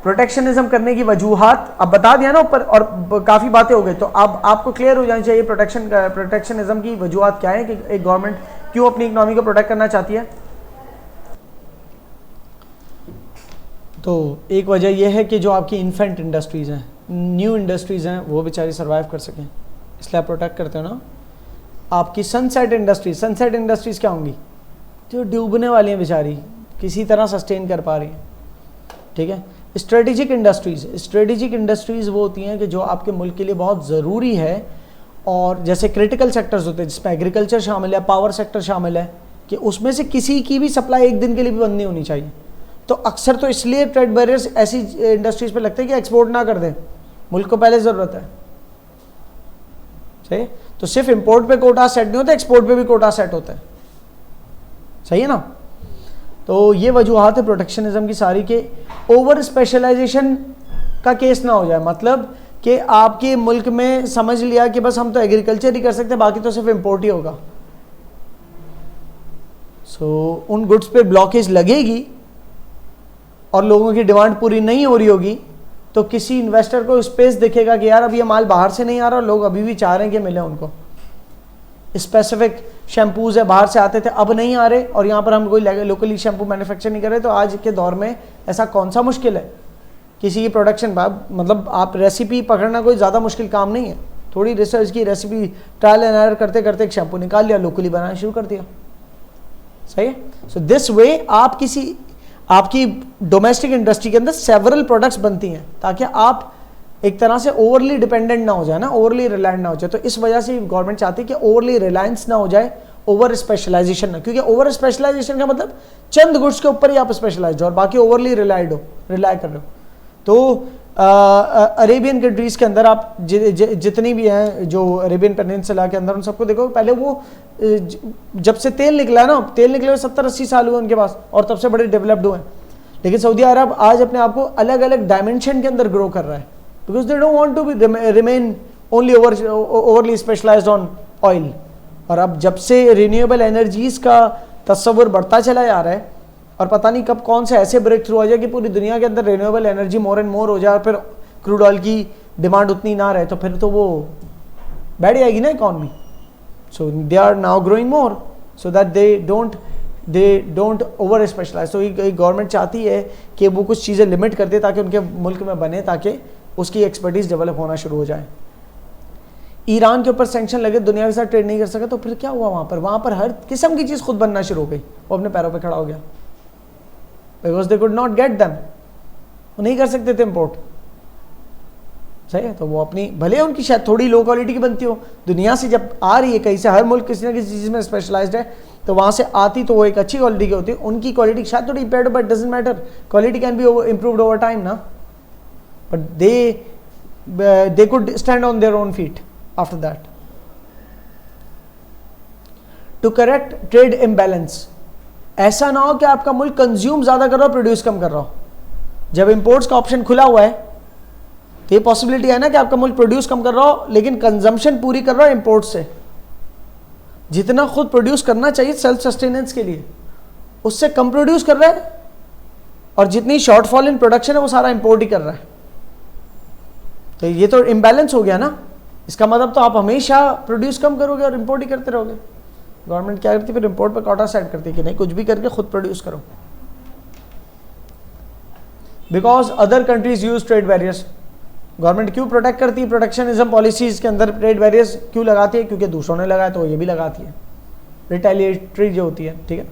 Protectionism करने की वजूहात अब बता दिया ना ऊपर, और काफ़ी बातें हो गई, तो अब आपको क्लियर हो जानी चाहिए प्रोटेक्शनिज्म की वजूहात क्या है कि एक गवर्नमेंट क्यों अपनी इकोनॉमी को प्रोटेक्ट करना चाहती है। तो एक वजह यह है कि जो आपकी इन्फेंट इंडस्ट्रीज़ हैं, न्यू इंडस्ट्रीज़ हैं, वो बेचारी सर्वाइव कर सकें, इसलिए आप प्रोटेक्ट करते हो ना। आपकी सनसेट इंडस्ट्रीज़ क्या होंगी, जो डूबने वाली हैं बेचारी, किसी तरह सस्टेन कर पा रही हैं, ठीक है। स्ट्रेटेजिक इंडस्ट्रीज़ वो होती हैं कि जो आपके मुल्क के लिए बहुत ज़रूरी है, और जैसे क्रिटिकल सेक्टर्स होते हैं जिसमें एग्रीकल्चर शामिल है, पावर सेक्टर शामिल है, कि उसमें से किसी की भी सप्लाई एक दिन के लिए भी बंद नहीं होनी चाहिए। तो अक्सर तो इसलिए ट्रेड बैरियर्स ऐसी इंडस्ट्रीज़ पे लगते हैं कि एक्सपोर्ट ना कर दें, मुल्क को पहले ज़रूरत है, सही है। तो सिर्फ इंपोर्ट पे कोटा सेट नहीं होता, एक्सपोर्ट पे भी कोटा सेट होता है, सही है ना। तो ये वजूहात है प्रोटेक्शनिज्म की सारी के ओवर स्पेशलाइजेशन का केस ना हो जाए, मतलब कि आपके मुल्क में समझ लिया कि बस हम तो एग्रीकल्चर ही कर सकते हैं, बाकी तो सिर्फ इंपोर्ट ही होगा। उन गुड्स पे ब्लॉकेज लगेगी और लोगों की डिमांड पूरी नहीं हो रही होगी, तो किसी इन्वेस्टर को स्पेस दिखेगा कि यार अब ये माल बाहर से नहीं आ रहा और लोग अभी भी चाह रहे हैं कि मिले उनको। स्पेसिफिक शैम्पूज है बाहर से आते थे, अब नहीं आ रहे, और यहाँ पर हम कोई लोकली शैम्पू मैन्युफैक्चर नहीं कर रहे। तो आज के दौर में ऐसा कौन सा मुश्किल है किसी की प्रोडक्शन, मतलब आप रेसिपी पकड़ना कोई ज़्यादा मुश्किल काम नहीं है, थोड़ी रिसर्च की, रेसिपी ट्रायल एंड एरर करते करते एक शैम्पू निकाल लिया, लोकली बनाना शुरू कर दिया, सही है। सो दिस वे आप आपकी डोमेस्टिक इंडस्ट्री के अंदर सेवरल प्रोडक्ट्स बनती हैं, ताकि आप एक तरह से ओवरली डिपेंडेंट ना हो जाए ना, ओवरली रिलायंट ना हो जाए। तो इस वजह से गवर्नमेंट चाहती है कि ओवरली रिलायंस ना हो जाए, ओवर स्पेशलाइजेशन ना, क्योंकि ओवर स्पेशलाइजेशन का मतलब चंद गुड्स के ऊपर ही आप स्पेशलाइज हो और बाकी ओवरली रिलाय कर रहे हो। तो अरेबियन कंट्रीज़ के अंदर आप जितनी भी हैं, जो अरेबियन पेनिनसुला के अंदर, उन सबको देखो, पहले वो जब से तेल निकला ना, तेल निकले 70-80 साल हुए उनके पास, और तब से बड़े डेवलप्ड हुए हैं। लेकिन सऊदी अरब आज अपने आप को अलग अलग डायमेंशन के अंदर ग्रो कर रहा है, because they don't want to be remain only overly specialized on oil. और अब जब से रिन्यूएबल एनर्जीज़ का तस्वुर बढ़ता चला जा रहा है, और पता नहीं कब कौन से ऐसे ब्रेक थ्रू आ जाए कि पूरी दुनिया के अंदर renewable energy more and more हो जाए, और फिर क्रूड ऑयल की डिमांड उतनी ना रहे, तो फिर तो वो बैठ जाएगी ना economy. So they are now growing more so that they don't over specialize. तो गवर्नमेंट चाहती है कि वो कुछ चीज़ें लिमिट कर दे ताकि उनके मुल्क में बने, ताकि उसकी एक्सपर्टीज़ डेवलप होना शुरू हो जाए। ईरान के ऊपर सैंक्शन लगे, दुनिया के साथ ट्रेड नहीं कर सका, तो फिर क्या हुआ वहाँ पर हर किस्म की चीज़ खुद बनना शुरू हो गई, वो अपने पैरों पे खड़ा हो गया, because they could not get them, वो नहीं कर सकते थे इम्पोर्ट, सही है। तो वो अपनी, भले उनकी शायद थोड़ी लो क्वालिटी की बनती हो, दुनिया से जब आ रही है कहीं से, हर मुल्क किसी ना किसी चीज़ में स्पेशलाइज्ड है, तो वहाँ से आती तो वो एक अच्छी क्वालिटी की होती है। उनकी क्वालिटी शायद थोड़ी impaired, but doesn't matter, quality can be improved over time ना, but they could stand on their own feet after that. To correct trade imbalance, ऐसा ना हो कि आपका मुल्क कंज्यूम ज़्यादा कर रहा हो, प्रोड्यूस कम कर रहा हो। जब इंपोर्ट्स का ऑप्शन खुला हुआ है, तो ये पॉसिबिलिटी है ना कि आपका मुल्क प्रोड्यूस कम कर रहा हो, लेकिन कंजम्पशन पूरी कर रहा हो इंपोर्ट से। जितना खुद प्रोड्यूस करना चाहिए सेल्फ सस्टेनेंस के लिए, उससे कम प्रोड्यूस कर रहा है, और जितनी शॉर्टफॉल इन प्रोडक्शन है वो सारा इंपोर्ट ही कर रहा है। तो ये तो इम्बैलेंस हो गया ना। इसका मतलब तो आप हमेशा प्रोड्यूस कम करोगे और इंपोर्ट ही करते रहोगे। गवर्नमेंट क्या करती है, फिर इंपोर्ट पर कोटा सेट करती है कि नहीं, कुछ भी करके खुद प्रोड्यूस करो। Because other countries use trade barriers, government क्यों प्रोटेक्ट करती है, प्रोटेक्शनिज्म पॉलिसीज के अंदर ट्रेड बैरियर्स क्यों लगाती है, क्योंकि दूसरों ने लगाया तो ये भी लगाती है, रिटेलिएटरी जो होती है, ठीक है।